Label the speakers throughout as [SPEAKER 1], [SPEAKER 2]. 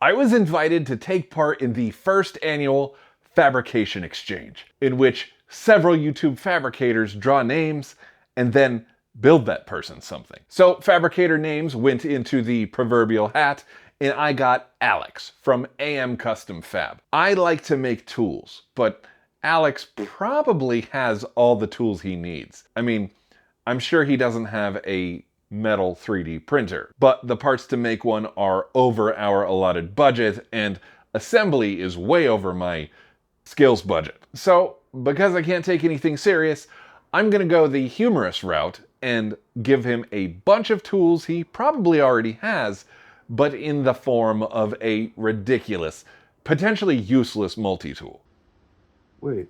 [SPEAKER 1] I was invited to take part in the first annual Fabrication Exchange, in which several YouTube fabricators draw names and then build that person something. So fabricator names went into the proverbial hat, and I got Alex from AM Custom Fab. I like to make tools, but Alex probably has all the tools he needs. I mean, I'm sure he doesn't have a metal 3D printer, but the parts to make one are over our allotted budget, and assembly is way over my skills budget. So, because I can't take anything serious, I'm gonna go the humorous route and give him a bunch of tools he probably already has, but in the form of a ridiculous, potentially useless multi-tool.
[SPEAKER 2] Wait.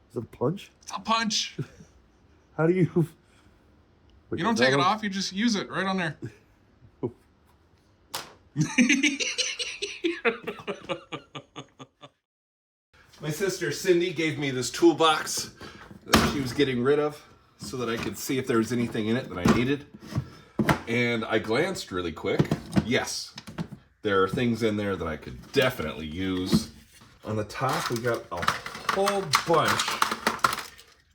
[SPEAKER 2] Is it a punch?
[SPEAKER 3] It's a punch.
[SPEAKER 2] How do you... Wait,
[SPEAKER 3] You don't take it off, you just use it right on there.
[SPEAKER 1] My sister Cindy gave me this toolbox that she was getting rid of so that I could see if there was anything in it that I needed. And I glanced really quick. Yes, there are things in there that I could definitely use. On the top, we got a whole bunch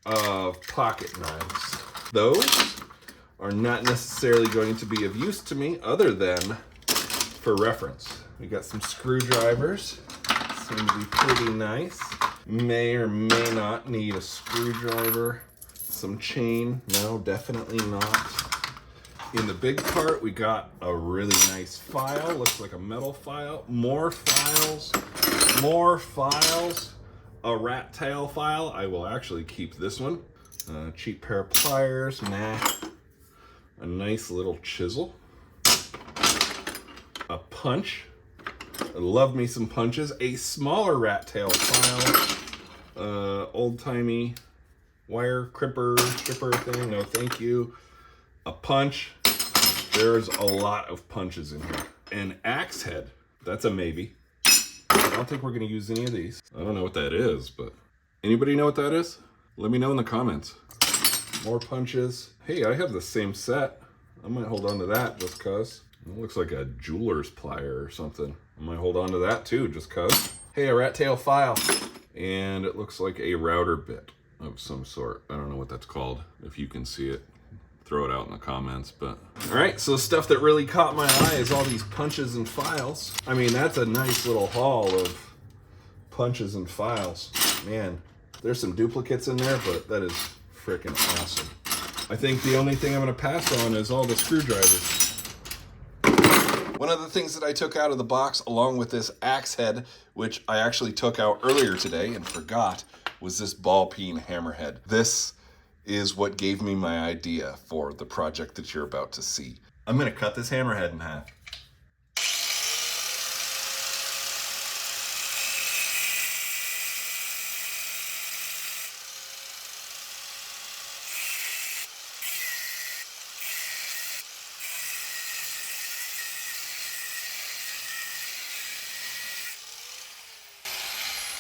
[SPEAKER 1] of pocket knives. Those are not necessarily going to be of use to me other than for reference. We got some screwdrivers. Seem to be pretty nice. May or may not need a screwdriver. Some chain. No, definitely not. In the big part, we got a really nice file. Looks like a metal file. More files. More files. A rat tail file. I will actually keep this one. Cheap pair of pliers. Nah. A nice little chisel. A punch. I love me some punches. A smaller rat tail file. Old-timey wire stripper thing. No, thank you. A punch. There's a lot of punches in here. An axe head. That's a maybe. I don't think we're going to use any of these. I don't know what that is, but anybody know what that is? Let me know in the comments. More punches. Hey, I have the same set. I might hold on to that just cause. It looks like a jeweler's plier or something. I might hold on to that too just cause. Hey, a rat tail file. And it looks like a router bit of some sort. I don't know what that's called. If you can see it, throw it out in the comments. But all right, so stuff that really caught my eye is all these punches and files. I mean, that's a nice little haul of punches and files. Man, there's some duplicates in there, but that is freaking awesome. I think the only thing I'm gonna pass on is all the screwdrivers. One of the things that I took out of the box along with this axe head, which I actually took out earlier today and forgot, was this ball-peen hammerhead. This is what gave me my idea for the project that you're about to see. I'm gonna cut this hammerhead in half.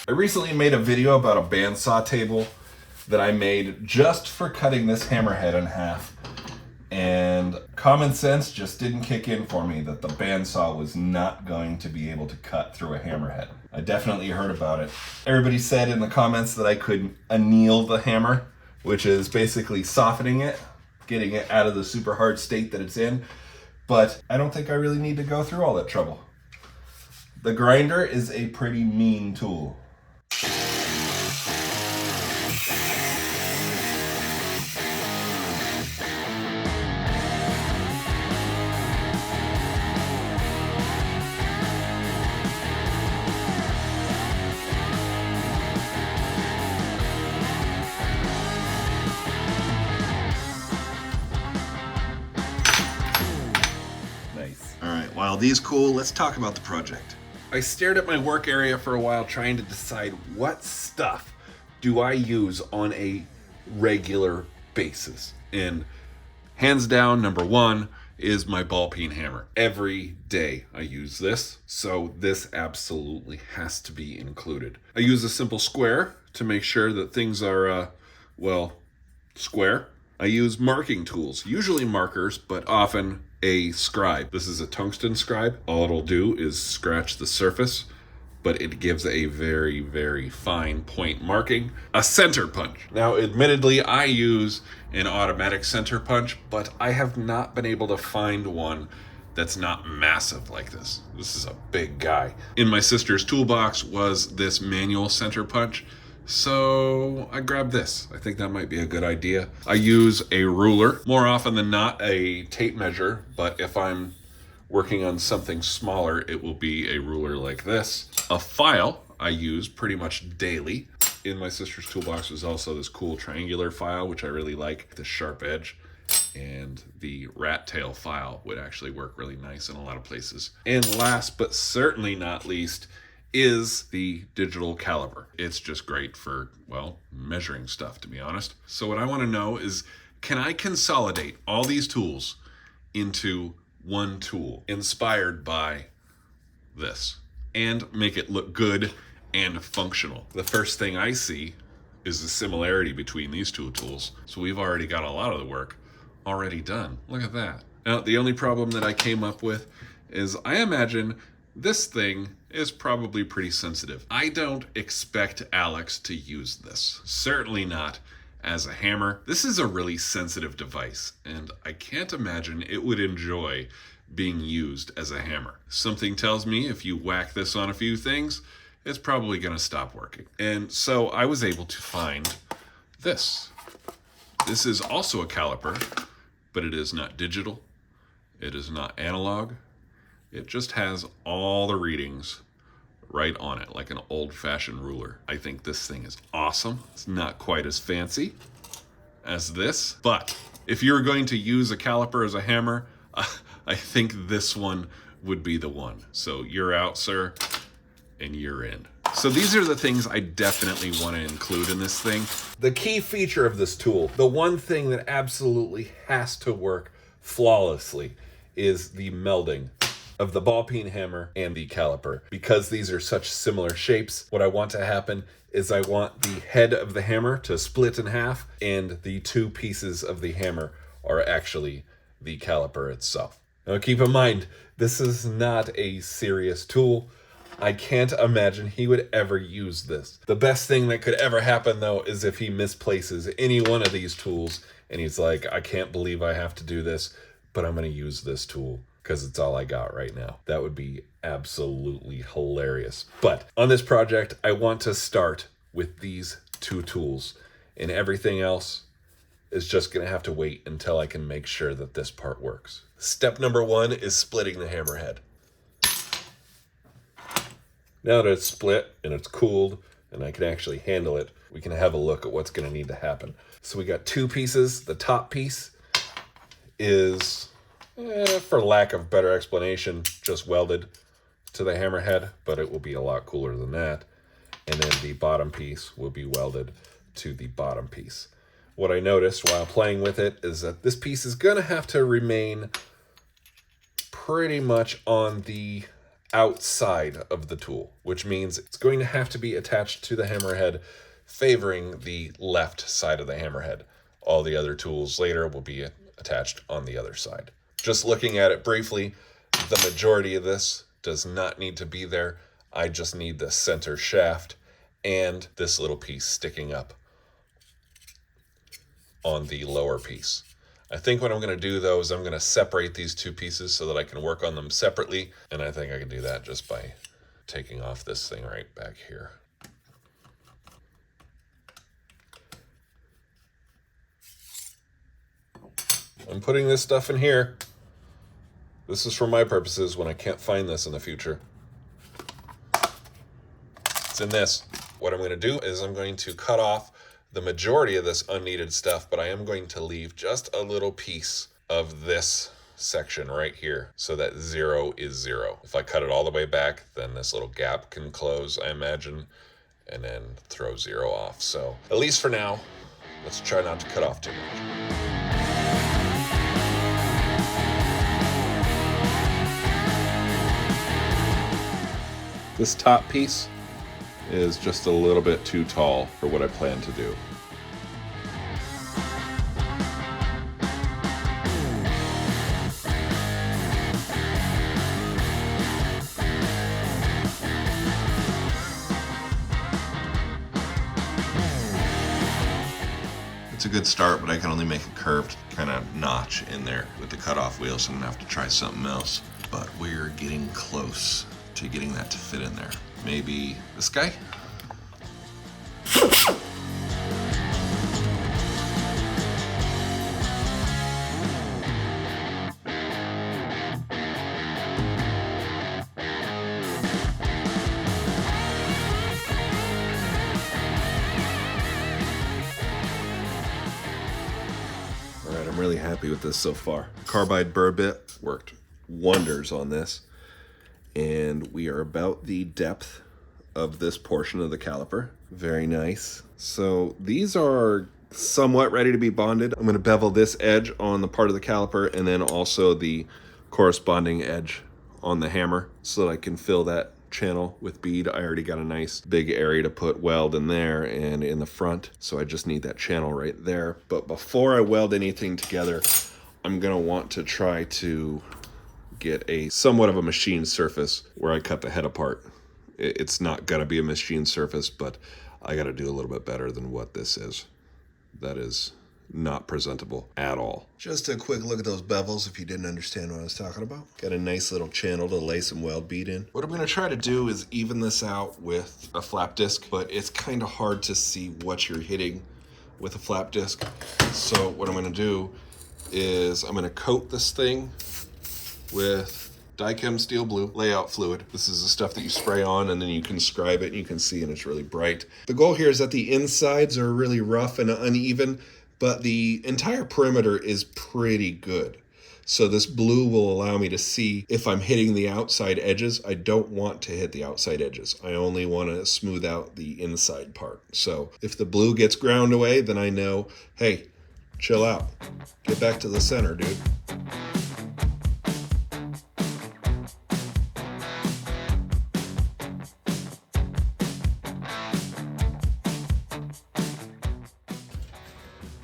[SPEAKER 1] I recently made a video about a bandsaw table that I made just for cutting this hammerhead in half. And common sense just didn't kick in for me that the bandsaw was not going to be able to cut through a hammerhead. I definitely heard about it. Everybody said in the comments that I could anneal the hammer, which is basically softening it, getting it out of the super hard state that it's in. But I don't think I really need to go through all that trouble. The grinder is a pretty mean tool. While these cool, let's talk about the project. I stared at my work area for a while trying to decide what stuff do I use on a regular basis. And hands down, number one is my ball-peen hammer. Every day I use this, so this absolutely has to be included. I use a simple square to make sure that things are, well, square. I use marking tools, usually markers, but often a scribe. This is a tungsten scribe. All it'll do is scratch the surface, but it gives a very, very fine point marking. A center punch. Now, admittedly, I use an automatic center punch, but I have not been able to find one that's not massive like this. This is a big guy. In my sister's toolbox was this manual center punch, so I grabbed this. I think that might be a good idea. I use a ruler, more often than not a tape measure, but if I'm working on something smaller, it will be a ruler like this. A file I use pretty much daily. In my sister's toolbox was also this cool triangular file, which I really like, the sharp edge. And the rat tail file would actually work really nice in a lot of places. And last but certainly not least is the digital caliper. It's just great for, well, measuring stuff, to be honest. So what I want to know is, can I consolidate all these tools into one tool inspired by this and make it look good and functional? The first thing I see is the similarity between these two tools. So we've already got a lot of the work already done. Look at that. Now, the only problem that I came up with is I imagine this thing is probably pretty sensitive. I don't expect Alex to use this. Certainly not as a hammer. This is a really sensitive device, and I can't imagine it would enjoy being used as a hammer. Something tells me if you whack this on a few things, it's probably gonna stop working. And so I was able to find this. This is also a caliper, but it is not digital. It is not analog. It just has all the readings right on it, like an old-fashioned ruler. I think this thing is awesome. It's not quite as fancy as this, but if you're going to use a caliper as a hammer, I think this one would be the one. So you're out, sir, and you're in. So these are the things I definitely want to include in this thing. The key feature of this tool, the one thing that absolutely has to work flawlessly, is the melding of the ball-peen hammer and the caliper. Because these are such similar shapes, what I want to happen is I want the head of the hammer to split in half, and the two pieces of the hammer are actually the caliper itself. Now keep in mind, this is not a serious tool. I can't imagine he would ever use this. The best thing that could ever happen, though, is if he misplaces any one of these tools and he's like, I can't believe I have to do this, but I'm going to use this tool because it's all I got right now. That would be absolutely hilarious. But on this project, I want to start with these two tools, and everything else is just going to have to wait until I can make sure that this part works. Step number one is splitting the hammerhead. Now that it's split and it's cooled and I can actually handle it, we can have a look at what's going to need to happen. So we got two pieces. The top piece is, for lack of better explanation, just welded to the hammerhead, but it will be a lot cooler than that. And then the bottom piece will be welded to the bottom piece. What I noticed while playing with it is that this piece is going to have to remain pretty much on the outside of the tool, which means it's going to have to be attached to the hammerhead, favoring the left side of the hammerhead. All the other tools later will be attached on the other side. Just looking at it briefly, the majority of this does not need to be there. I just need the center shaft and this little piece sticking up on the lower piece. I think what I'm going to do, though, is I'm going to separate these two pieces so that I can work on them separately. And I think I can do that just by taking off this thing right back here. I'm putting this stuff in here. This is for my purposes when I can't find this in the future. It's in this. What I'm going to do is I'm going to cut off the majority of this unneeded stuff, but I am going to leave just a little piece of this section right here so that 0 is 0. If I cut it all the way back, then this little gap can close, I imagine, and then throw 0 off. So at least for now, let's try not to cut off too much. This top piece is just a little bit too tall for what I plan to do.
[SPEAKER 4] a good start, but I can only make a curved kind of notch in there with the cutoff wheel, so I'm gonna have to try something else. But we're getting close to getting that to fit in there. Maybe this guy? I'm really happy with this so far. Carbide burr bit worked wonders on this, and we are about the depth of this portion of the caliper. Very nice. So these are somewhat ready to be bonded. I'm going to bevel this edge on the part of the caliper and then also the corresponding edge on the hammer so that I can fill that channel with bead. I already got a nice big area to put weld in there and in the front, so I just need that channel right there. But before I weld anything together, I'm gonna want to try to get a somewhat of a machine surface where I cut the head apart. It's not gonna be a machine surface, but I gotta do a little bit better than what this is. That is not presentable at all. Just a quick look at those bevels if you didn't understand what I was talking about. Got a nice little channel to lay some weld bead in. What I'm gonna try to do is even this out with a flap disc, but it's kind of hard to see what you're hitting with a flap disc. So what I'm gonna do is I'm gonna coat this thing with Dychem Steel Blue layout fluid. This is the stuff that you spray on and then you can scribe it and you can see and it's really bright. The goal here is that the insides are really rough and uneven, but the entire perimeter is pretty good. So this blue will allow me to see if I'm hitting the outside edges. I don't want to hit the outside edges. I only want to smooth out the inside part. So if the blue gets ground away, then I know, hey, chill out. Get back to the center, dude.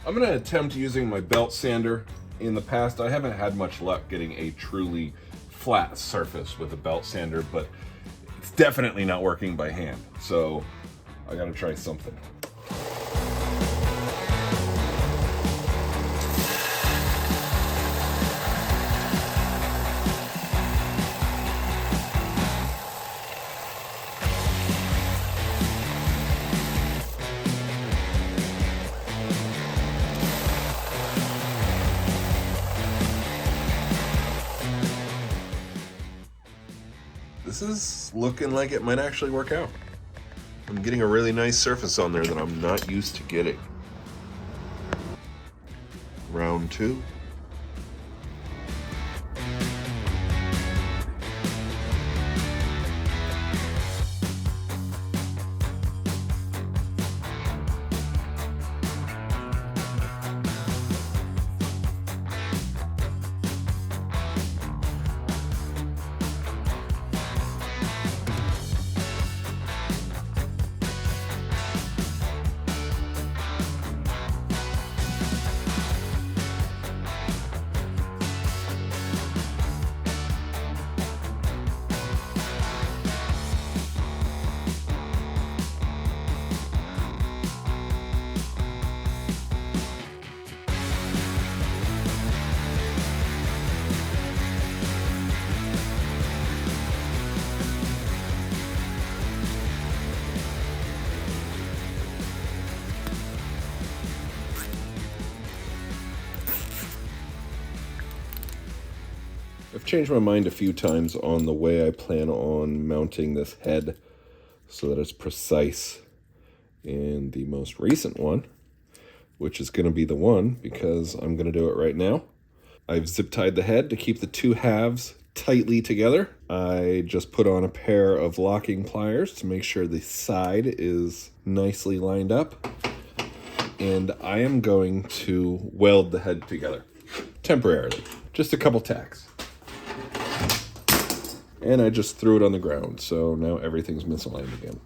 [SPEAKER 1] I'm going to attempt using my belt sander. In the past, I haven't had much luck getting a truly flat surface with a belt sander, but it's definitely not working by hand. So I got to try something.
[SPEAKER 4] This is looking like it might actually work out. I'm getting a really nice surface on there that I'm not used to getting. Round 2. I've changed my mind a few times on the way I plan on mounting this head so that it's precise. And the most recent one, which is going to be the one because I'm going to do it right now. I've zip tied the head to keep the two halves tightly together. I just put on a pair of locking pliers to make sure the side is nicely lined up. And I am going to weld the head together temporarily, just a couple tacks. And I just threw it on the ground, so now everything's misaligned again.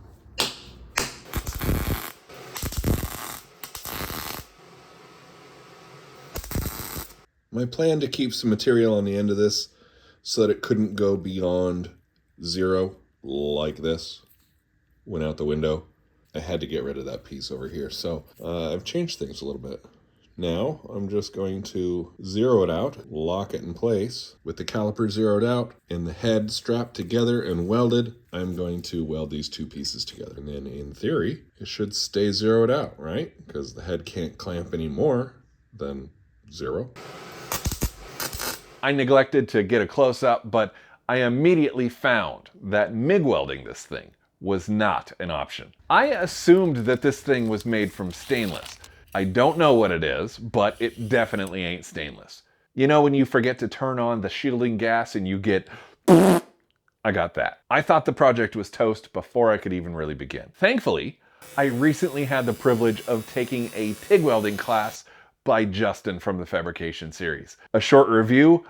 [SPEAKER 4] My plan to keep some material on the end of this so that it couldn't go beyond 0 like this went out the window. I had to get rid of that piece over here, so I've changed things a little bit. Now I'm just going to zero it out, lock it in place. With the caliper zeroed out and the head strapped together and welded, I'm going to weld these two pieces together. And then in theory, it should stay zeroed out, right? Because the head can't clamp any more than 0.
[SPEAKER 5] I neglected to get a close-up, but I immediately found that MIG welding this thing was not an option. I assumed that this thing was made from stainless. I don't know what it is, but it definitely ain't stainless. You know when you forget to turn on the shielding gas and you get I got that. I thought the project was toast before I could even really begin. Thankfully, I recently had the privilege of taking a TIG welding class by Justin from the Fabrication series. A short review,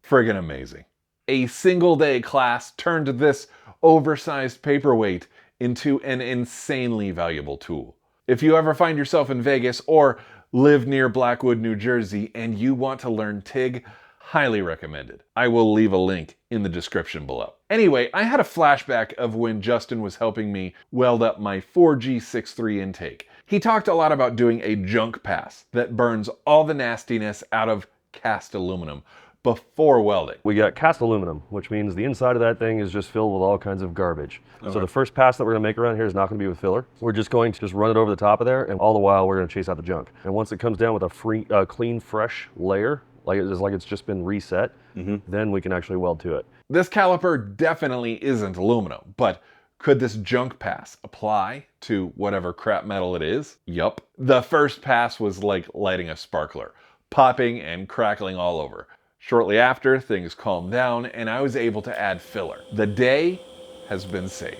[SPEAKER 5] friggin' amazing. A single day class turned this oversized paperweight into an insanely valuable tool. If you ever find yourself in Vegas or live near Blackwood, New Jersey, and you want to learn TIG, highly recommended. I will leave a link in the description below. Anyway, I had a flashback of when Justin was helping me weld up my 4G63 intake. He talked a lot about doing a junk pass that burns all the nastiness out of cast aluminum before welding.
[SPEAKER 2] We got cast aluminum, which means the inside of that thing is just filled with all kinds of garbage. So the first pass that we're gonna make around here is not gonna be with filler. We're just going to run it over the top of there, and all the while we're gonna chase out the junk. And once it comes down with a clean, fresh layer, like it's just been reset, then we can actually weld to it.
[SPEAKER 5] This caliper definitely isn't aluminum, but could this junk pass apply to whatever crap metal it is? Yup. The first pass was like lighting a sparkler, popping and crackling all over. Shortly after, things calmed down and I was able to add filler. The day has been saved.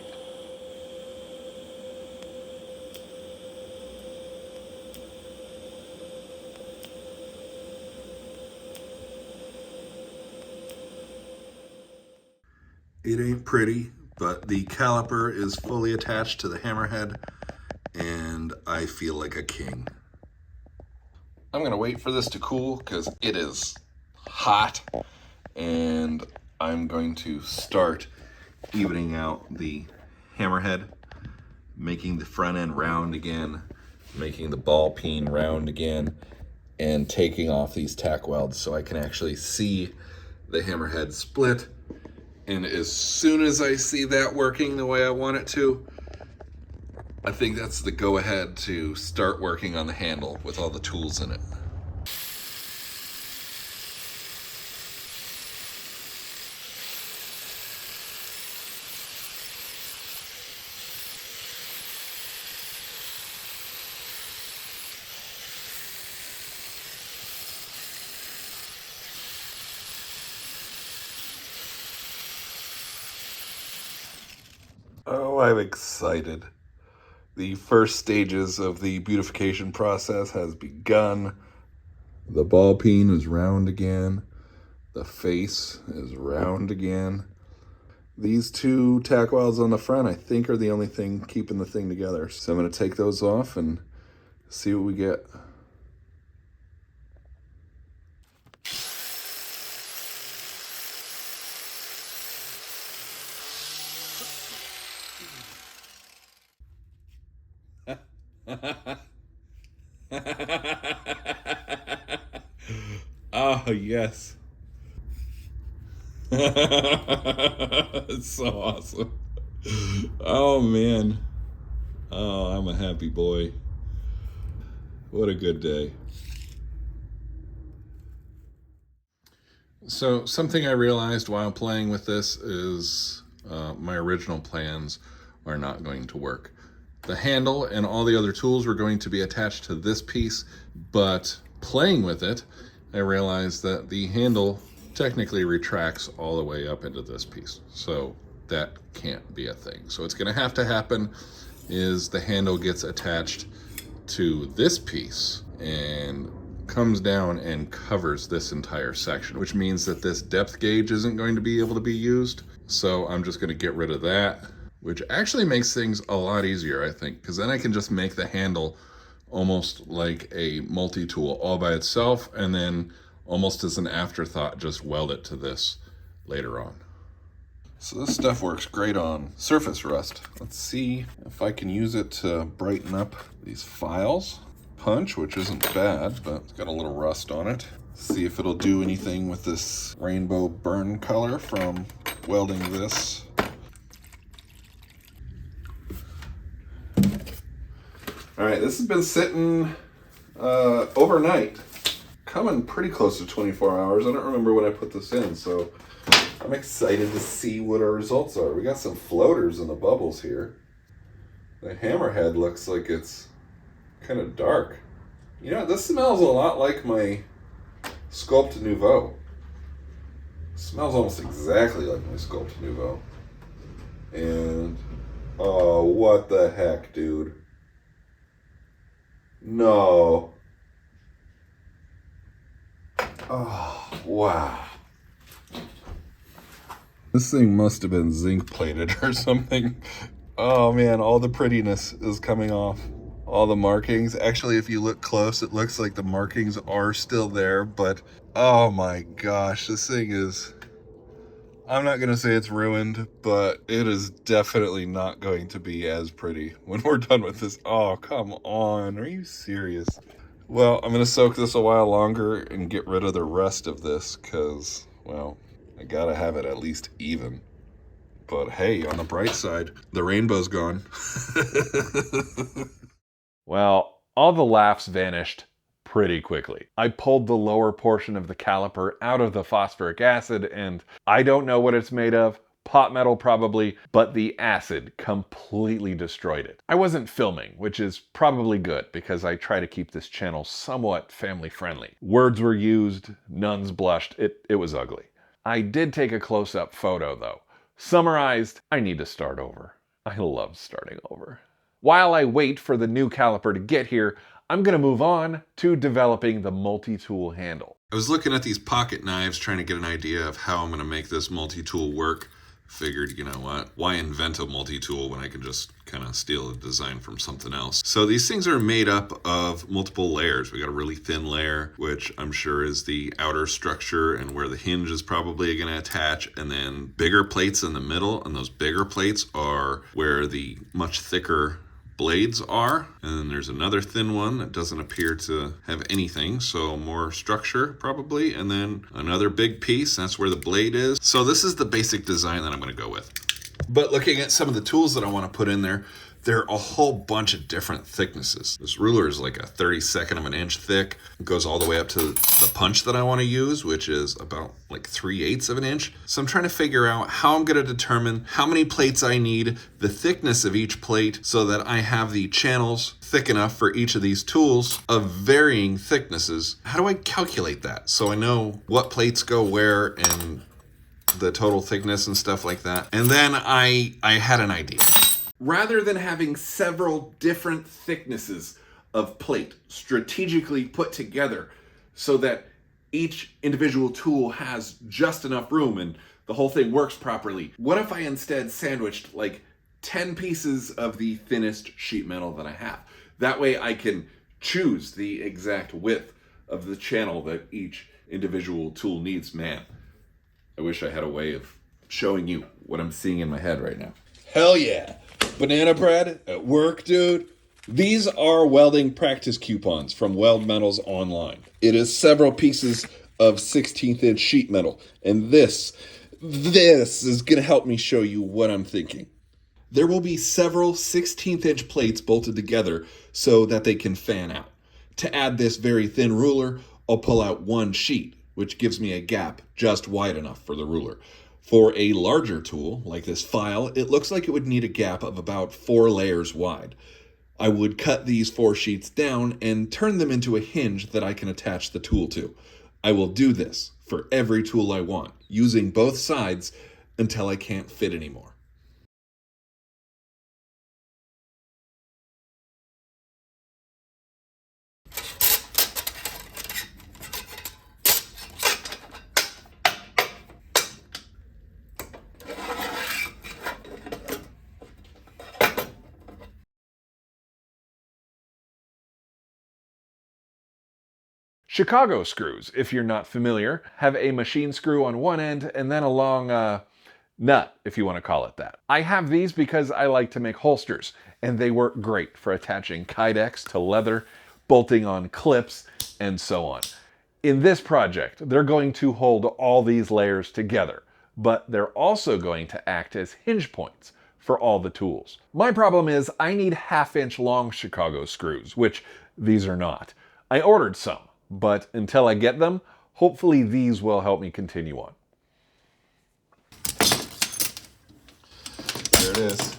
[SPEAKER 4] It ain't pretty, but the caliper is fully attached to the hammerhead, and I feel like a king. I'm gonna wait for this to cool because it is hot, and I'm going to start evening out the hammerhead, making the front end round again, making the ball-peen round again, and taking off these tack welds so I can actually see the hammerhead split. And as soon as I see that working the way I want it to, I think that's the go-ahead to start working on the handle with all the tools in it. Oh, I'm excited. The first stages of the beautification process has begun. The ball-peen is round again. The face is round again. These two tack welds on the front, I think, are the only thing keeping the thing together. So I'm going to take those off and see what we get. Oh, yes. It's so awesome. Oh, man. Oh, I'm a happy boy. What a good day. So something I realized while playing with this is my original plans are not going to work. The handle and all the other tools were going to be attached to this piece, but playing with it, I realized that the handle technically retracts all the way up into this piece. So that can't be a thing. So what's gonna have to happen is the handle gets attached to this piece and comes down and covers this entire section, which means that this depth gauge isn't going to be able to be used. So I'm just gonna get rid of that, which actually makes things a lot easier, I think, because then I can just make the handle almost like a multi-tool all by itself, and then almost as an afterthought, just weld it to this later on. So this stuff works great on surface rust. Let's see if I can use it to brighten up these files. punch, which isn't bad, but it's got a little rust on it. See if it'll do anything with this rainbow burn color from welding this. All right, this has been sitting overnight, coming pretty close to 24 hours. I don't remember when I put this in, so I'm excited to see what our results are. We got some floaters in the bubbles here. The hammerhead looks like it's kind of dark. You know, this smells a lot like my Sculpt Nouveau. It smells almost exactly like my Sculpt Nouveau. And, oh, what the heck, dude. No. Oh, wow. This thing must have been zinc plated or something. Oh man, all the prettiness is coming off. All the markings. Actually, if you look close, it looks like the markings are still there, but oh my gosh, this thing is, I'm not gonna say it's ruined, but it is definitely not going to be as pretty when we're done with this. Oh, come on, are you serious? Well, I'm gonna soak this a while longer and get rid of the rest of this, because, well, I gotta have it at least even. But hey, on the bright side, the rainbow's gone.
[SPEAKER 5] Well, all the laughs vanished pretty quickly. I pulled the lower portion of the caliper out of the phosphoric acid, and I don't know what it's made of, pot metal probably, but the acid completely destroyed it. I wasn't filming, which is probably good because I try to keep this channel somewhat family friendly. Words were used, nuns blushed, it was ugly. I did take a close-up photo though. Summarized, I need to start over. I love starting over. While I wait for the new caliper to get here, I'm gonna move on to developing the multi-tool handle.
[SPEAKER 1] I was looking at these pocket knives, trying to get an idea of how I'm gonna make this multi-tool work. Figured, you know what, why invent a multi-tool when I can just kind of steal a design from something else? So these things are made up of multiple layers. We got a really thin layer, which I'm sure is the outer structure and where the hinge is probably going to attach, and then bigger plates in the middle, and those bigger plates are where the much thicker blades are, and then there's another thin one that doesn't appear to have anything, so more structure probably, and then another big piece, that's where the blade is. So this is the basic design that I'm going to go with. But looking at some of the tools that I want to put in there, there are a whole bunch of different thicknesses. This ruler is like a 32nd of an inch thick. It goes all the way up to the punch that I want to use, which is about like 3/8 of an inch. So I'm trying to figure out how I'm going to determine how many plates I need, the thickness of each plate, so that I have the channels thick enough for each of these tools of varying thicknesses. How do I calculate that so I know what plates go where and the total thickness and stuff like that? And then I had an idea. Rather than having several different thicknesses of plate strategically put together so that each individual tool has just enough room and the whole thing works properly, what if I instead sandwiched like 10 pieces of the thinnest sheet metal that I have? That way I can choose the exact width of the channel that each individual tool needs. Man, I wish I had a way of showing you what I'm seeing in my head right now. Hell yeah. Banana bread at work, dude. These are welding practice coupons from Weld Metals Online. It is several pieces of 16th inch sheet metal. And this is going to help me show you what I'm thinking. There will be several 16th inch plates bolted together so that they can fan out. To add this very thin ruler, I'll pull out one sheet, which gives me a gap just wide enough for the ruler. For a larger tool, like this file, it looks like it would need a gap of about 4 layers wide. I would cut these 4 sheets down and turn them into a hinge that I can attach the tool to. I will do this for every tool I want, using both sides until I can't fit anymore.
[SPEAKER 5] Chicago screws, if you're not familiar, have a machine screw on one end and then a long nut, if you want to call it that. I have these because I like to make holsters, and they work great for attaching kydex to leather, bolting on clips, and so on. In this project, they're going to hold all these layers together, but they're also going to act as hinge points for all the tools. My problem is I need 1/2-inch long Chicago screws, which these are not. I ordered some, but until I get them, hopefully these will help me continue on.
[SPEAKER 4] There it is.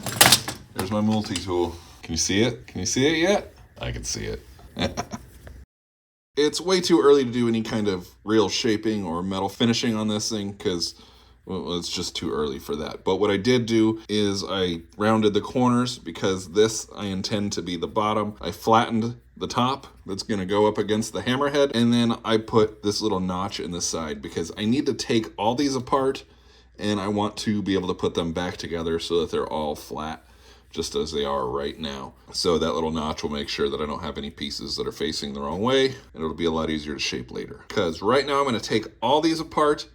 [SPEAKER 4] There's my multi-tool. Can you see it? Can you see it yet? I can see it. It's way too early to do any kind of real shaping or metal finishing on this thing because, well, it's just too early for that. But what I did do is I rounded the corners because this I intend to be the bottom. I flattened the top that's going to go up against the hammerhead, and then I put this little notch in the side because I need to take all these apart and I want to be able to put them back together so that they're all flat, just as they are right now. So that little notch will make sure that I don't have any pieces that are facing the wrong way, and it'll be a lot easier to shape later. Because right now I'm going to take all these apart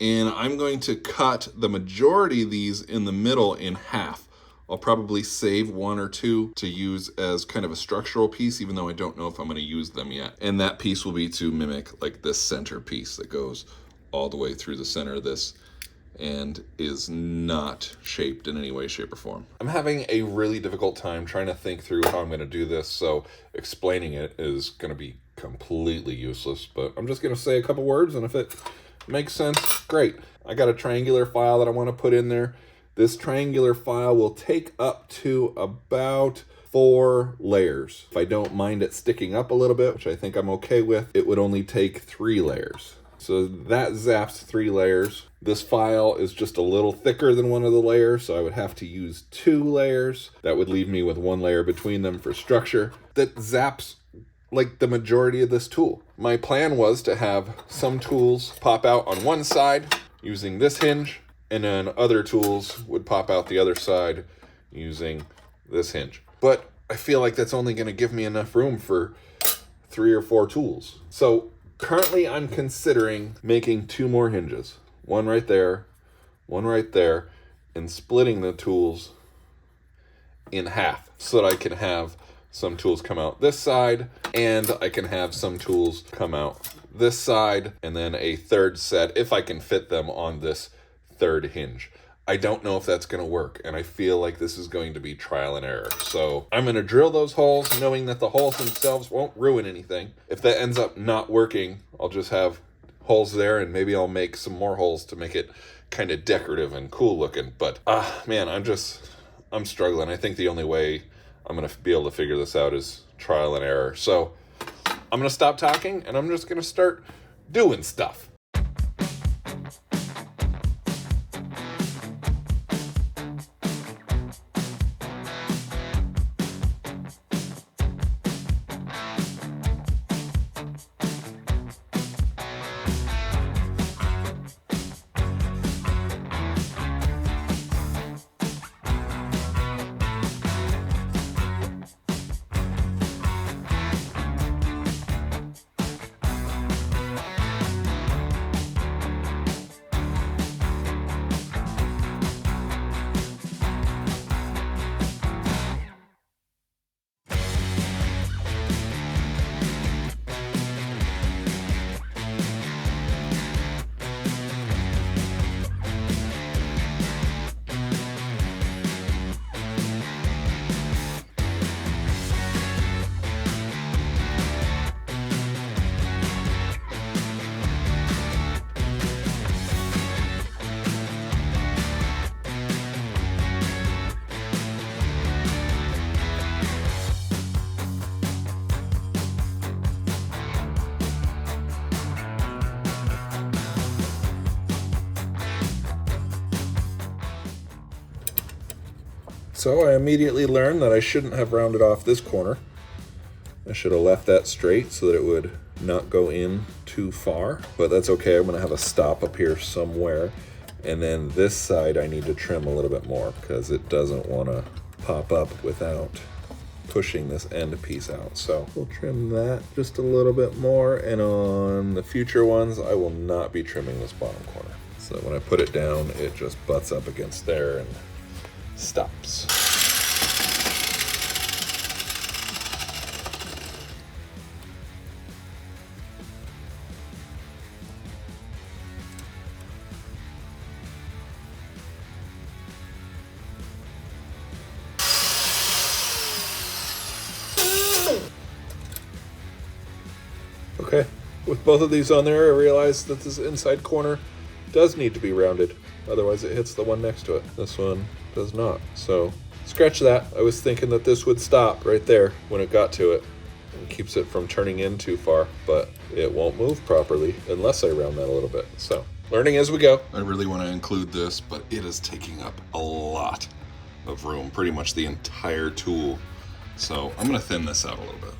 [SPEAKER 4] and I'm going to cut the majority of these in the middle in half. I'll probably save 1 or 2 to use as kind of a structural piece, even though I don't know if I'm going to use them yet. And that piece will be to mimic like this center piece that goes all the way through the center of this and is not shaped in any way, shape, or form. I'm having a really difficult time trying to think through how I'm going to do this, so explaining it is going to be completely useless, but I'm just going to say a couple words, and if it makes sense, great. I got a triangular file that I want to put in there. This triangular file will take up to about 4 layers. If I don't mind it sticking up a little bit, which I think I'm okay with, it would only take 3 layers. So that zaps 3 layers. This file is just a little thicker than one of the layers, so I would have to use 2 layers. That would leave me with 1 layer between them for structure. That zaps like the majority of this tool. My plan was to have some tools pop out on one side using this hinge, and then other tools would pop out the other side using this hinge. But I feel like that's only going to give me enough room for 3 or 4 tools. So currently I'm considering making 2 more hinges. 1 right there, 1 right there, and splitting the tools in half so that I can have some tools come out this side and I can have some tools come out this side, and then a 3rd set if I can fit them on this 3rd hinge. I don't know if that's going to work, and I feel like this is going to be trial and error. So I'm going to drill those holes knowing that the holes themselves won't ruin anything. If that ends up not working, I'll just have holes there, and maybe I'll make some more holes to make it kind of decorative and cool looking. But man, I'm struggling. I think the only way I'm going to be able to figure this out is trial and error. So I'm going to stop talking and I'm just going to start doing stuff. So I immediately learned that I shouldn't have rounded off this corner. I should have left that straight so that it would not go in too far, but that's okay. I'm gonna have a stop up here somewhere. And then this side I need to trim a little bit more because it doesn't wanna pop up without pushing this end piece out. So we'll trim that just a little bit more, and on the future ones I will not be trimming this bottom corner. So when I put it down, it just butts up against there and stops.
[SPEAKER 1] with both of these on there, I realized that this inside corner does need to be rounded. Otherwise it hits the one next to it. This one does not. So scratch that. I was thinking that this would stop right there when it got to it and keeps it from turning in too far, but it won't move properly unless I round that a little bit. So learning as we go. I really want to include this, but it is taking up a lot of room, pretty much the entire tool. So I'm going to thin this out a little bit.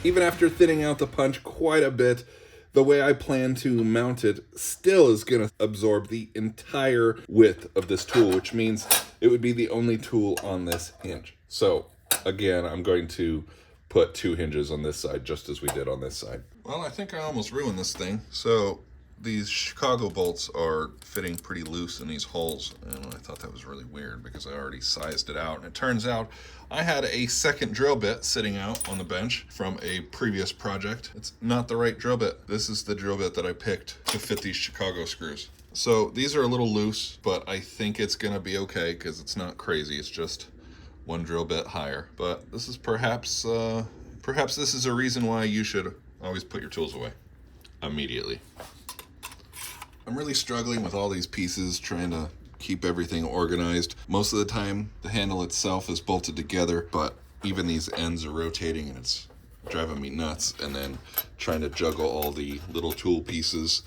[SPEAKER 1] Even after thinning out the punch quite a bit, the way I plan to mount it still is going to absorb the entire width of this tool, which means it would be the only tool on this hinge. So again, I'm going to put 2 hinges on this side, just as we did on this side. Well, I think I almost ruined this thing. So these Chicago bolts are fitting pretty loose in these holes, and I thought that was really weird because I already sized it out. And it turns out I had a second drill bit sitting out on the bench from a previous project. It's not the right drill bit. This is the drill bit that I picked to fit these Chicago screws. So these are a little loose, but I think it's gonna be okay because it's not crazy. It's just one drill bit higher. But this is perhaps this is a reason why you should always put your tools away immediately. I'm really struggling with all these pieces, trying to keep everything organized. Most of the time, the handle itself is bolted together, but even these ends are rotating and it's driving me nuts. And then trying to juggle all the little tool pieces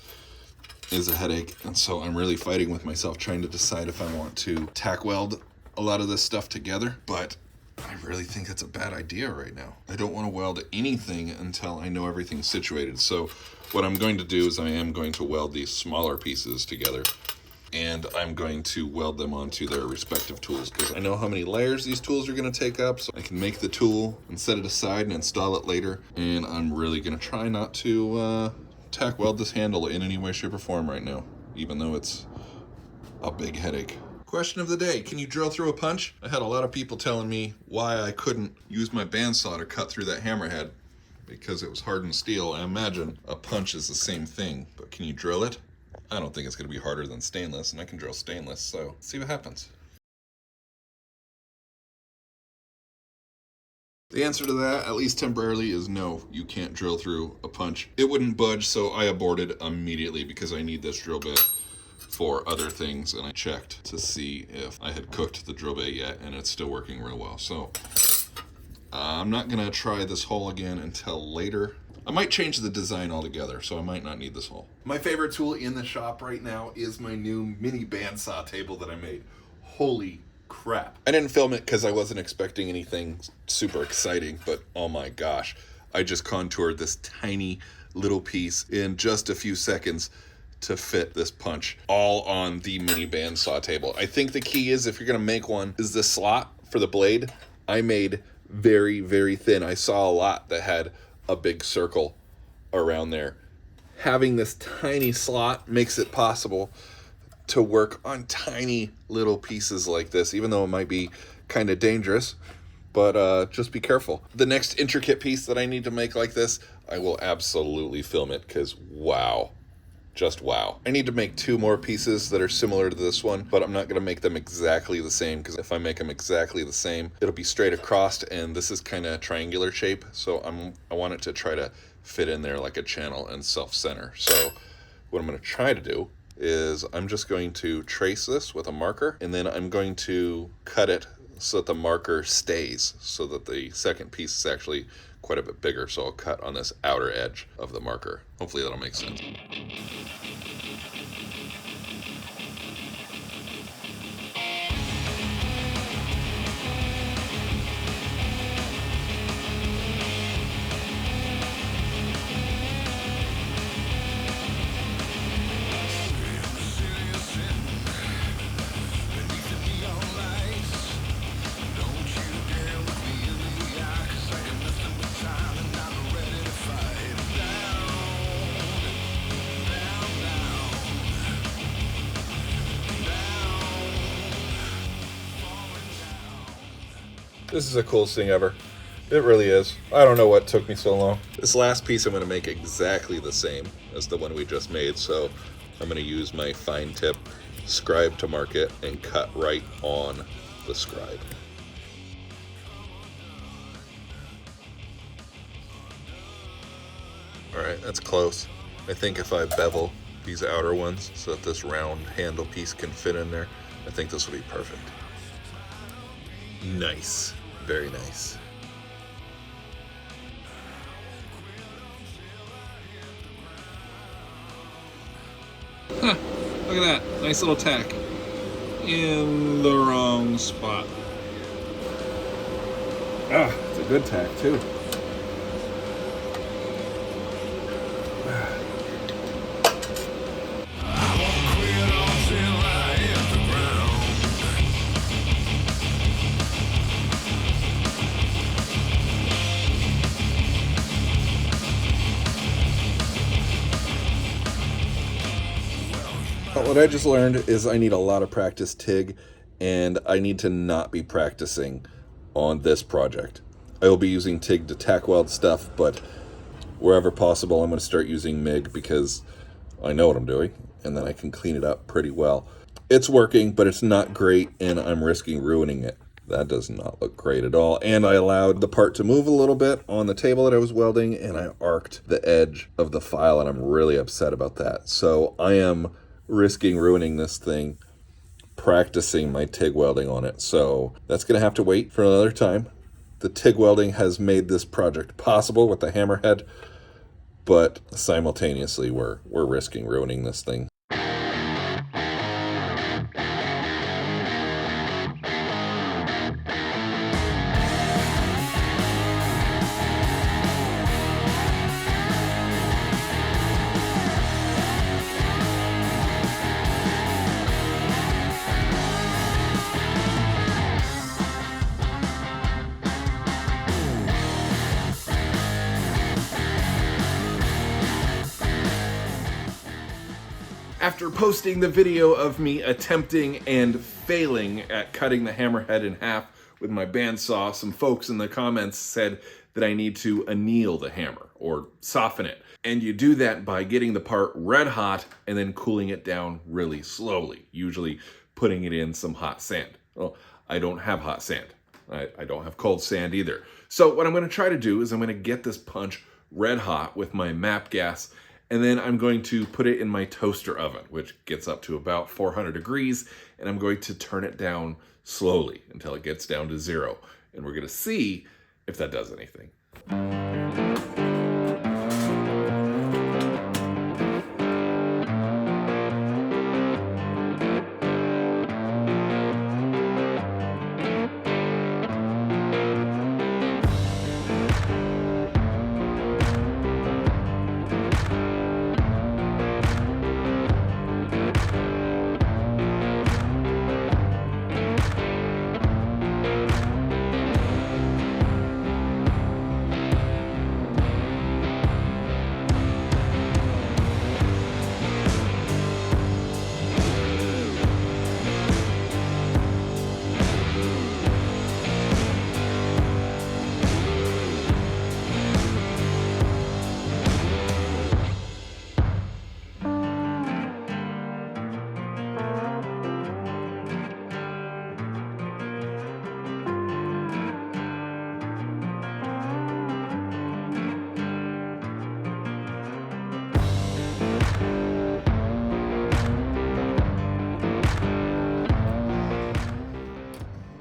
[SPEAKER 1] is a headache. And so I'm really fighting with myself, trying to decide if I want to tack weld a lot of this stuff together, but I really think that's a bad idea right now. I don't want to weld anything until I know everything's situated. So what I'm going to do is I am going to weld these smaller pieces together, and I'm going to weld them onto their respective tools because I know how many layers these tools are going to take up, so I can make the tool and set it aside and install it later. And I'm really going to try not to tack weld this handle in any way, shape, or form right now, even though it's a big headache. Question of the day, can you drill through a punch? I had a lot of people telling me why I couldn't use my bandsaw to cut through that hammerhead because it was hardened steel. I imagine a punch is the same thing, but can you drill it? I don't think it's going to be harder than stainless, and I can drill stainless, so let's see what happens. The answer to that, at least temporarily, is no, you can't drill through a punch. It wouldn't budge, so I aborted immediately because I need this drill bit for other things, and I checked to see if I had cooked the drill bit yet, and it's still working real well. So I'm not gonna try this hole again until later. I might change the design altogether, so I might not need this hole. My favorite tool in the shop right now is my new mini bandsaw table that I made. Holy crap. I didn't film it because I wasn't expecting anything super exciting, but oh my gosh, I just contoured this tiny little piece in just a few seconds to fit this punch all on the mini bandsaw table. I think the key is, if you're gonna make one, is the slot for the blade. I made very, very thin. I saw a lot that had a big circle around there. Having this tiny slot makes it possible to work on tiny little pieces like this, even though it might be kind of dangerous, but just be careful. The next intricate piece that I need to make like this, I will absolutely film it because wow. Just wow. I need to make 2 more pieces that are similar to this one, but I'm not gonna make them exactly the same because if I make them exactly the same, it'll be straight across, and this is kind of triangular shape, so I want it to try to fit in there like a channel and self-center. So what I'm gonna try to do is I'm just going to trace this with a marker, and then I'm going to cut it so that the marker stays, so that the second piece is actually quite a bit bigger. So I'll cut on this outer edge of the marker. Hopefully that'll make sense. This is the coolest thing ever. It really is. I don't know what took me so long. This last piece I'm going to make exactly the same as the one we just made, so
[SPEAKER 4] I'm going to use my fine tip scribe to mark it and cut right on the scribe. All right, that's close. I think if I bevel these outer ones so that this round handle piece can fit in there, I think this will be perfect. Nice, very nice.
[SPEAKER 3] Huh, look at that, nice little tack. In the wrong spot.
[SPEAKER 1] Ah, it's a good tack too.
[SPEAKER 4] What I just learned is I need a lot of practice TIG, and I need to not be practicing on this project. I will be using TIG to tack weld stuff, but wherever possible I'm going to start using MIG because I know what I'm doing, and then I can clean it up pretty well. It's working, but it's not great, and I'm risking ruining it. That does not look great at all. And I allowed the part to move a little bit on the table that I was welding, and I arced the edge of the file, and I'm really upset about that. So I am risking ruining this thing practicing my TIG welding on it. So that's going to have to wait for another time. The TIG welding has made this project possible with the Hammerhead, but simultaneously we're risking ruining this thing.
[SPEAKER 5] After posting the video of me attempting and failing at cutting the Hammerhead in half with my bandsaw, some folks in the comments said that I need to anneal the hammer or soften it. And you do that by getting the part red hot and then cooling it down really slowly, usually putting it in some hot sand. Well, I don't have hot sand. I don't have cold sand either. So what I'm going to try to do is I'm going to get this punch red hot with my MAP gas, and then I'm going to put it in my toaster oven, which gets up to about 400 degrees, and I'm going to turn it down slowly until it gets down to 0. And we're going to see if that does anything.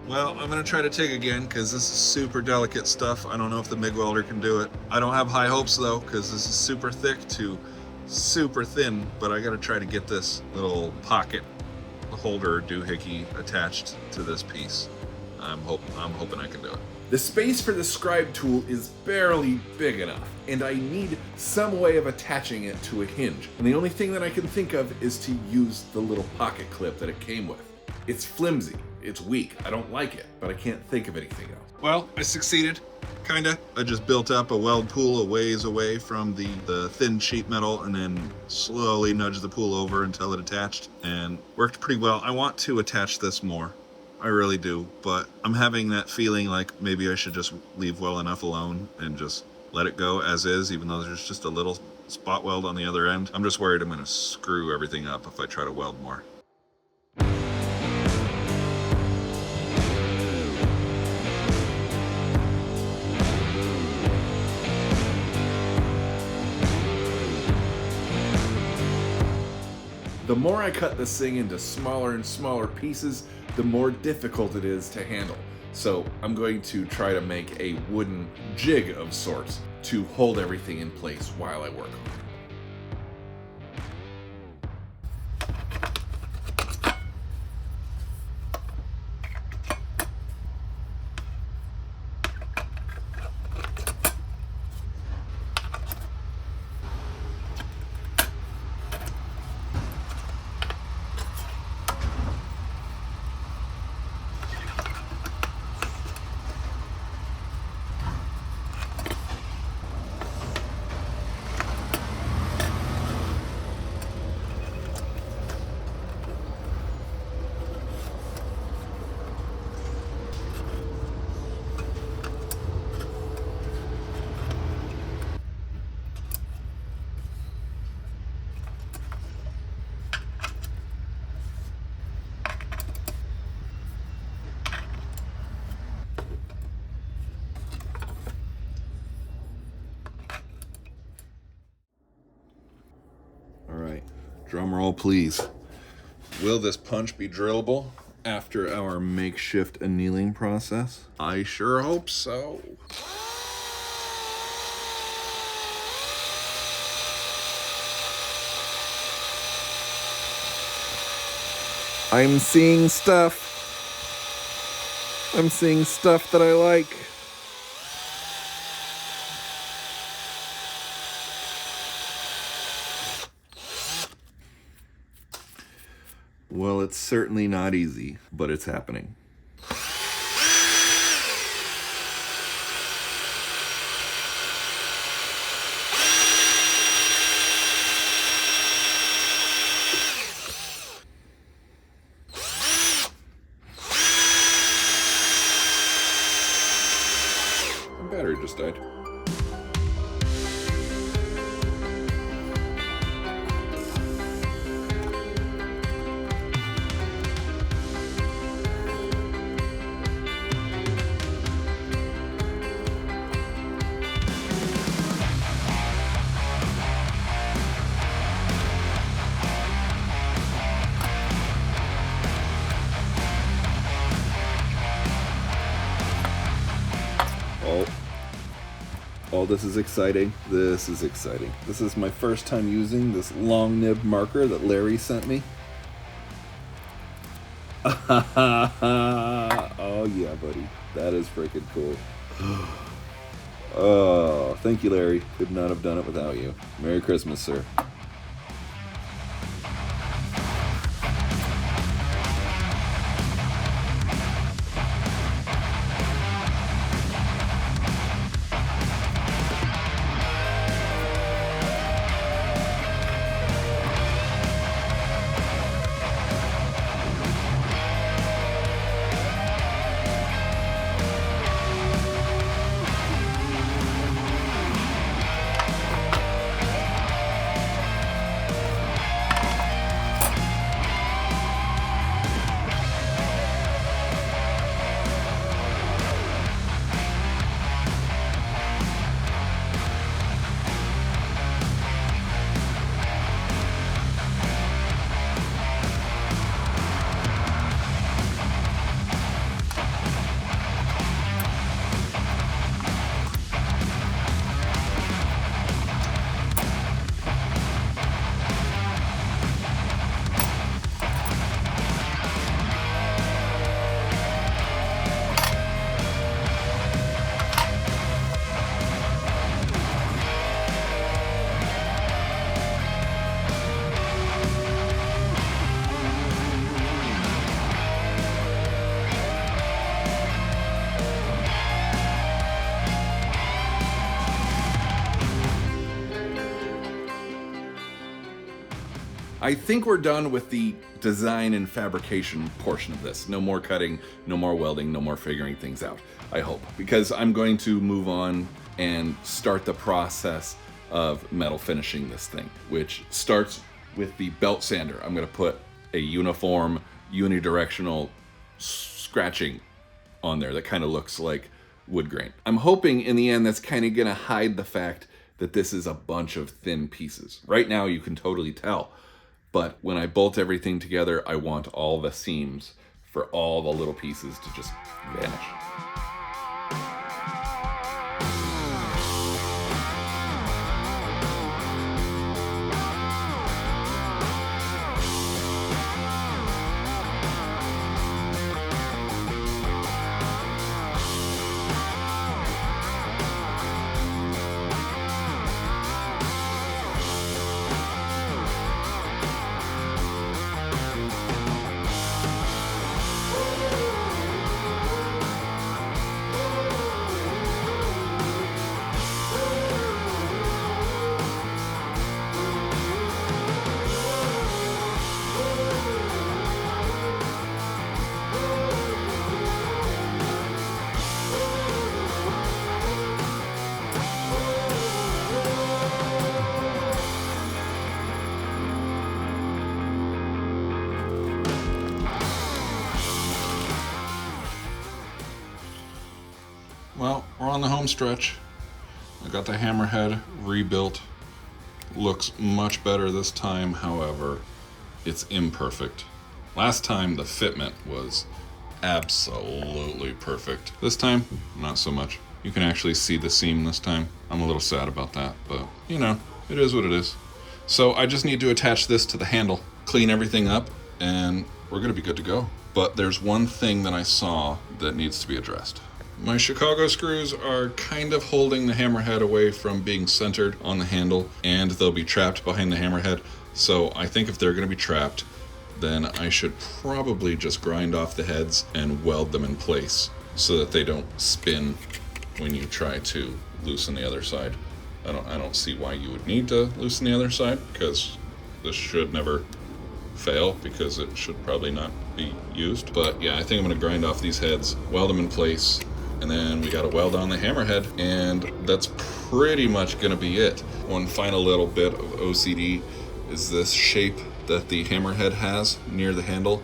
[SPEAKER 1] Well, I'm going to try to TIG again because this is super delicate stuff. I don't know if the MIG welder can do it. I don't have high hopes though because this is super thick to super thin, but I got to try to get this little pocket holder doohickey attached to this piece. I'm hoping I can do it.
[SPEAKER 5] The space for the scribe tool is barely big enough, and I need some way of attaching it to a hinge. And the only thing that I can think of is to use the little pocket clip that it came with. It's flimsy, it's weak, I don't like it, but I can't think of anything else.
[SPEAKER 1] Well, I succeeded, kinda. I just built up a weld pool a ways away from the thin sheet metal and then slowly nudged the pool over until it attached and worked pretty well. I want to attach this more. I really do, but I'm having that feeling like maybe I should just leave well enough alone and just
[SPEAKER 3] let it go as is, even though there's just a little spot weld on the other end. I'm just worried I'm going to screw everything up if I try to weld more.
[SPEAKER 4] The more I cut this thing into smaller and smaller pieces, the more difficult it is to handle. So I'm going to try to make a wooden jig of sorts to hold everything in place while I work on it. Drum roll, please. Will this punch be drillable after our makeshift annealing process? I sure hope so. I'm seeing stuff. I'm seeing stuff that I like. Well, it's certainly not easy, but it's happening. My battery just died. Oh, this is exciting. This is exciting. This is my first time using this long nib marker that Larry sent me. Oh yeah, buddy. That is freaking cool. Oh, thank you, Larry. Could not have done it without you. Merry Christmas, sir. I think we're done with the design and fabrication portion of this. No more cutting, no more welding, no more figuring things out, I hope. Because I'm going to move on
[SPEAKER 5] and start the process of metal finishing this thing, which starts with the belt sander. I'm gonna put a uniform, unidirectional scratching on there that kind of looks like wood grain. I'm hoping in the end that's kind of gonna hide the fact that this is a bunch of thin pieces. Right now you can totally tell, but when I bolt everything together, I want all the seams for all the little pieces to just vanish.
[SPEAKER 3] Well, we're on the home stretch. I got the Hammerhead rebuilt. Looks much better this time, however, it's imperfect. Last time the fitment was absolutely perfect. This time, not so much. You can actually see the seam this time. I'm a little sad about that, but you know, it is what it is. So I just need to attach this to the handle, clean everything up, and we're gonna be good to go. But there's one thing that I saw that needs to be addressed. My Chicago screws are kind of holding the Hammerhead away from being centered on the handle, and they'll be trapped behind the Hammerhead. So I think if they're going to be trapped, then I should probably just grind off the heads and weld them in place so that they don't spin when you try to loosen the other side. I don't see why you would need to loosen the other side, because this should never fail, because it should probably not be used. But yeah, I think I'm going to grind off these heads, weld them in place, and then we got to weld on the Hammerhead, and that's pretty much going to be it. One final little bit of OCD is this shape that the Hammerhead has near the handle.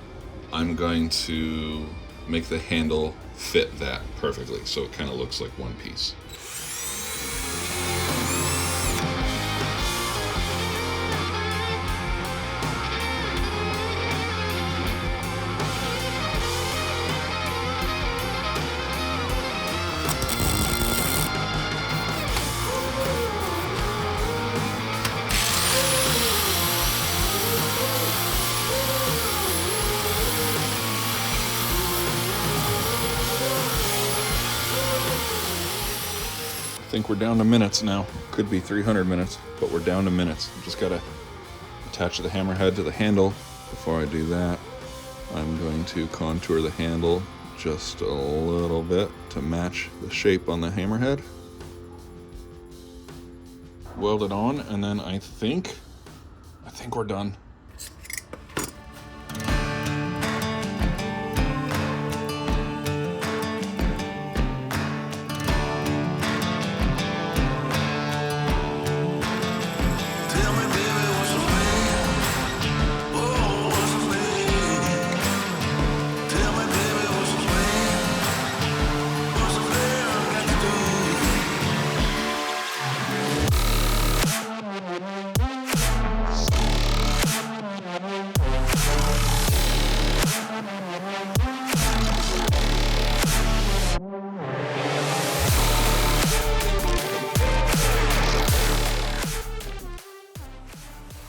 [SPEAKER 3] I'm going to make the handle fit that perfectly, so it kind of looks like one piece. I think we're down to minutes now. Could be 300 minutes, but we're down to minutes. Just gotta attach the Hammerhead to the handle. Before I do that, I'm going to contour the handle just a little bit to match the shape on the Hammerhead. Weld it on, and then I think we're done.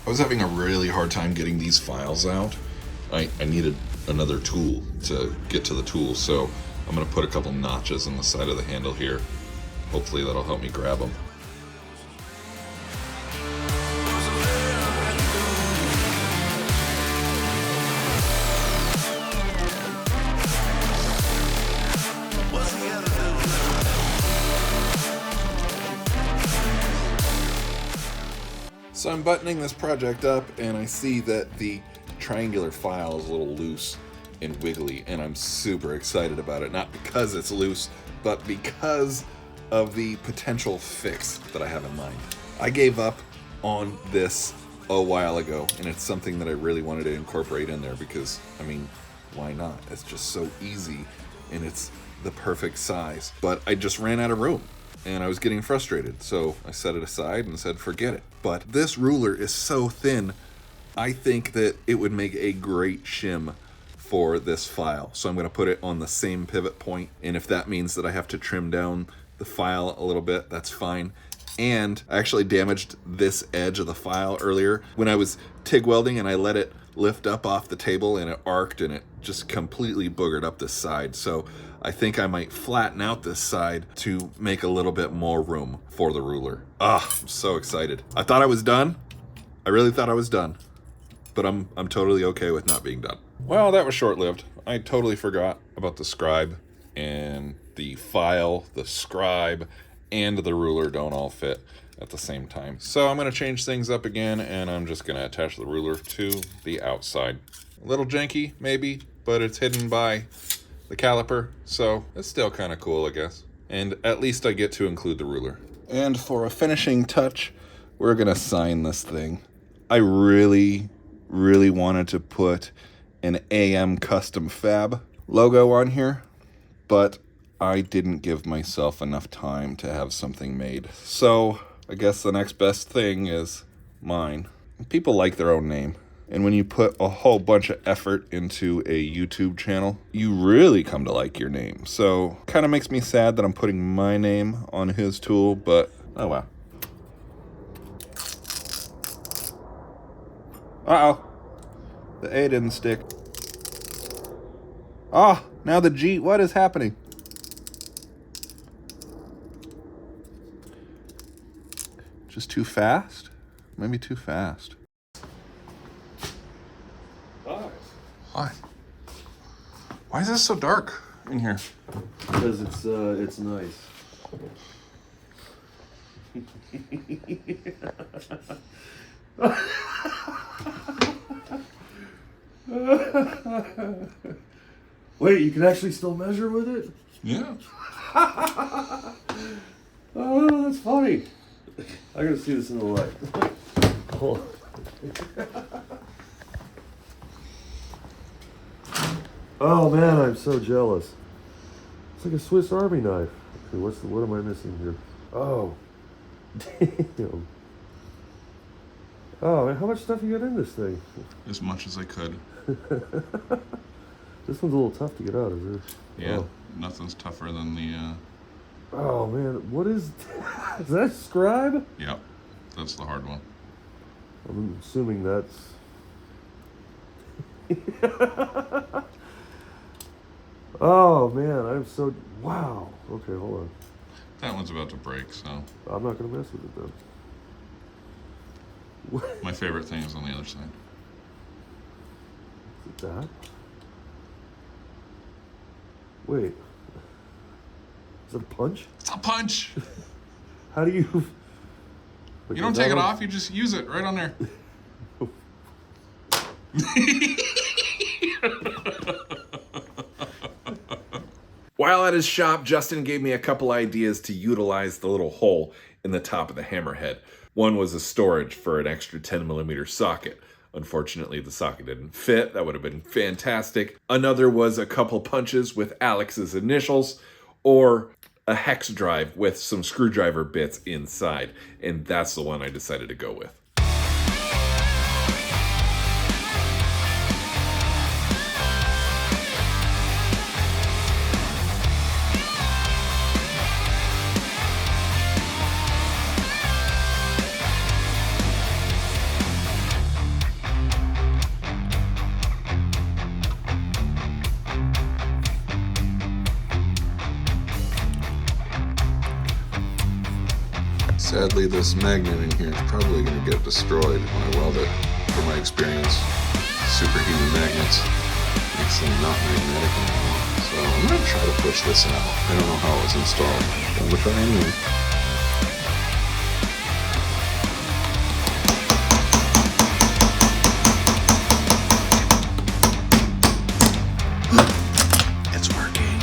[SPEAKER 3] I was having a really hard time getting these files out. I needed another tool to get to the tool, so I'm going to put a couple notches in the side of the handle here. Hopefully that'll help me grab them. So I'm buttoning this project up, and I see that the triangular file is a little loose and wiggly, and I'm super excited about it. Not because it's loose, but because of the potential fix that I have in mind. I gave up on this a while ago, and it's something that I really wanted to incorporate in there because, I mean, why not? It's just so easy, and it's the perfect size. But I just ran out of room, and I was getting frustrated, so I set it aside and said, forget it. But this ruler is so thin, I think that it would make a great shim for this file. So I'm going to put it on the same pivot point, and if that means that I have to trim down the file a little bit, that's fine. And I actually damaged this edge of the file earlier when I was TIG welding, and I let it lift up off the table and it arced and it just completely boogered up this side. So I think I might flatten out this side to make a little bit more room for the ruler. Ah, I'm so excited. I thought I was done. I really thought I was done, but I'm totally okay with not being done. Well, that was short-lived. I totally forgot about the scribe, and the file, the scribe, and the ruler don't all fit at the same time. So I'm going to change things up again, and I'm just going to attach the ruler to the outside. A little janky, maybe, but it's hidden by the caliper, so it's still kind of cool, I guess. And at least I get to include the ruler. And for a finishing touch, we're going to sign this thing. I really wanted to put an AM Custom Fab logo on here, but I didn't give myself enough time to have something made. So I guess the next best thing is mine. People like their own name. And when you put a whole bunch of effort into a YouTube channel, you really come to like your name. So kind of makes me sad that I'm putting my name on his tool, but oh well. Uh-oh. The A didn't stick. Oh, now the G. What is happening? Just too fast? Maybe too fast. Hi. Why is this so dark in here?
[SPEAKER 2] Because it's nice. Wait, you can actually still measure with it?
[SPEAKER 3] Yeah.
[SPEAKER 2] Oh, that's funny. I gotta see this in the light. Hold on. Oh man, I'm so jealous. It's like a Swiss Army knife. Okay, what am I missing here? Oh, damn. Oh man, how much stuff you got in this thing?
[SPEAKER 3] As much as I could.
[SPEAKER 2] This one's a little tough to get out, is it?
[SPEAKER 3] Yeah,
[SPEAKER 2] Oh.
[SPEAKER 3] Nothing's tougher than the,
[SPEAKER 2] Oh man, what is that? Is that a scribe?
[SPEAKER 3] Yep, that's the hard one.
[SPEAKER 2] I'm assuming that's... Oh man, I'm so... Wow. Okay, hold on.
[SPEAKER 3] That one's about to break, so.
[SPEAKER 2] I'm not gonna mess with it then.
[SPEAKER 3] My favorite thing is on the other side.
[SPEAKER 2] Is it that? Wait. Is it a punch?
[SPEAKER 3] It's a punch!
[SPEAKER 2] How do you...
[SPEAKER 3] You don't take it off, you just use it right on there. While at his shop, Justin gave me a couple ideas to utilize the little hole in the top of the hammerhead. One was a storage for an extra 10mm socket. Unfortunately, the socket didn't fit. That would have been fantastic. Another was a couple punches with Alex's initials, or a hex drive with some screwdriver bits inside. And that's the one I decided to go with. Sadly, this magnet in here is probably going to get destroyed when I weld it. From my experience, superheated magnets makes them not magnetic anymore. So I'm going to try to push this out. I don't know how it was installed, but I'm going to try anyway. It's working.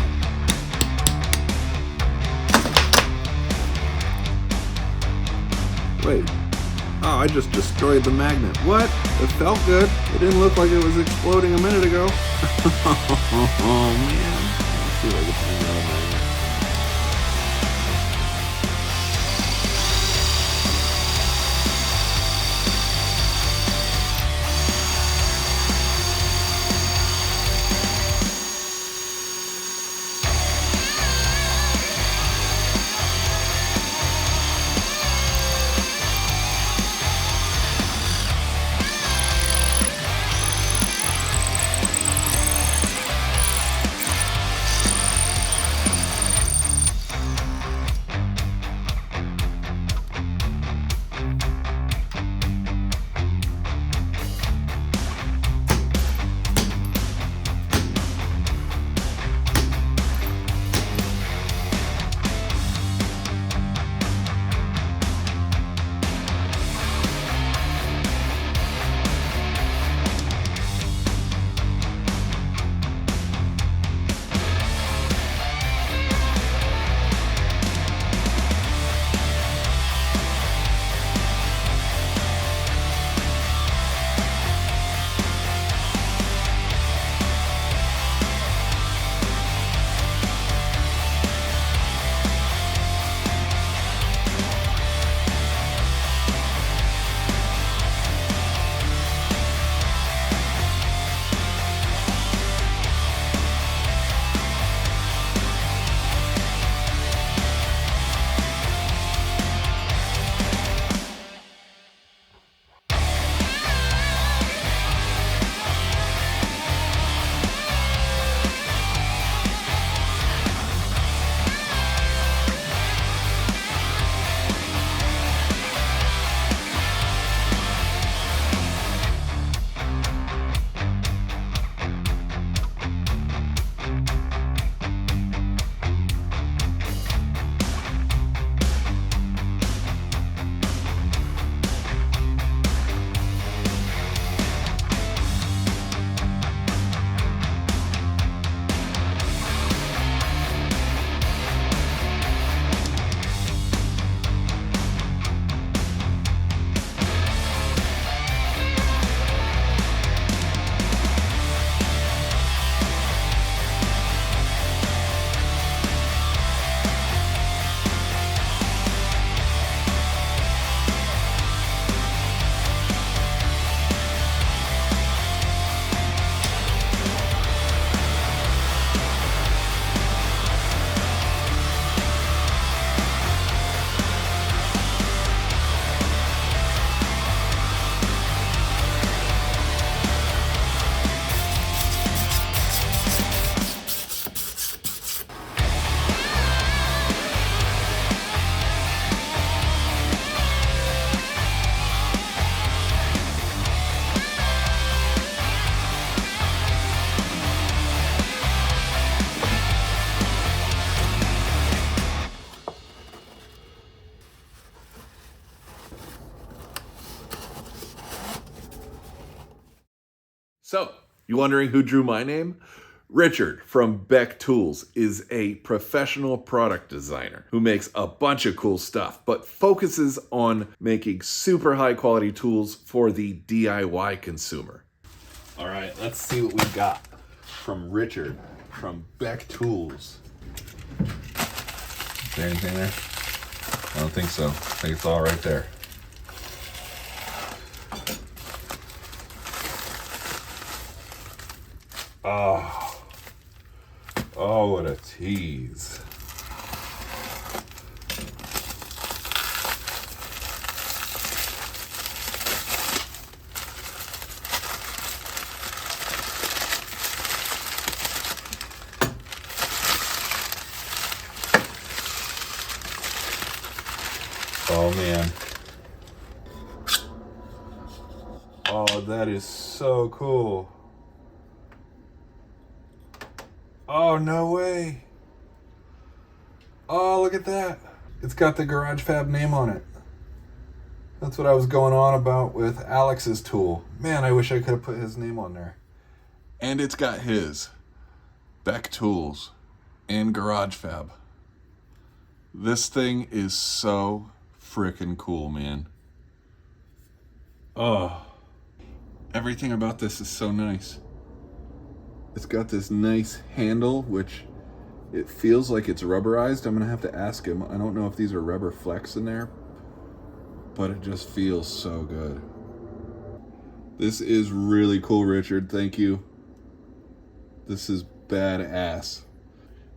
[SPEAKER 4] Wait. Oh, I just destroyed the magnet. What? It felt good. It didn't look like it was exploding a minute ago. Oh, man. Let's see if I can find another magnet.
[SPEAKER 3] So, you wondering who drew my name? Richard from Beck Tools is a professional product designer who makes a bunch of cool stuff, but focuses on making super high quality tools for the DIY consumer.
[SPEAKER 1] All right, let's see what we got from Richard from Beck Tools.
[SPEAKER 3] Is there anything there? I don't think so. I think it's all right there.
[SPEAKER 1] Oh, what a tease. Oh, man. Oh, that is so cool. Oh, no way. Oh, look at that. It's got the Garage Fab name on it. That's what I was going on about with Alex's tool. Man, I wish I could have put his name on there.
[SPEAKER 3] And it's got his Beck Tools and Garage Fab. This thing is so frickin' cool, man. Oh, everything about this is so nice. It's got this nice handle, which it feels like it's rubberized. I'm gonna have to ask him. I don't know if these are rubber flecks in there, but it just feels so good. This is really cool, Richard. Thank you. This is badass.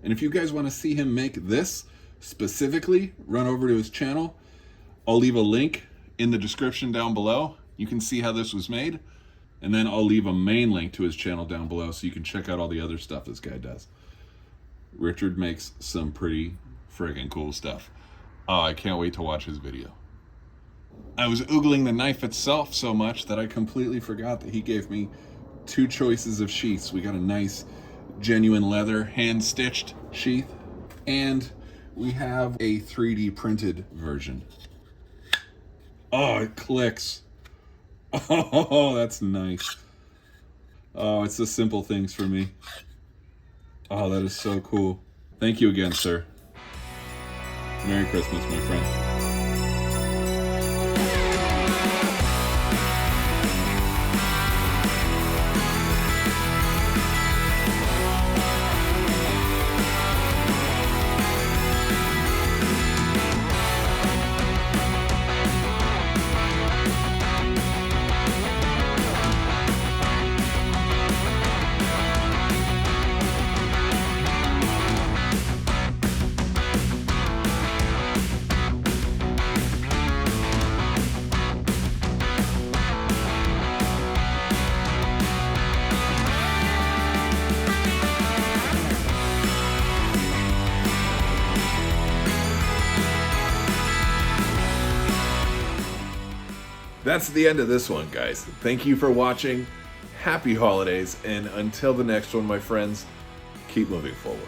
[SPEAKER 3] And if you guys want to see him make this specifically, run over to his channel. I'll leave a link in the description down below. You can see how this was made. And then I'll leave a main link to his channel down below so you can check out all the other stuff this guy does. Richard makes some pretty friggin' cool stuff. Oh, I can't wait to watch his video. I was oogling the knife itself so much that I completely forgot that he gave me 2 choices of sheaths. We got a nice genuine leather hand-stitched sheath, and we have a 3D printed version. Oh, it clicks. Oh, that's nice. Oh, it's the simple things for me. Oh, that is so cool. Thank you again, sir. Merry Christmas, my friend.
[SPEAKER 4] That's the end of this one, guys. Thank you for watching. Happy holidays, and until the next one, my friends, keep moving forward.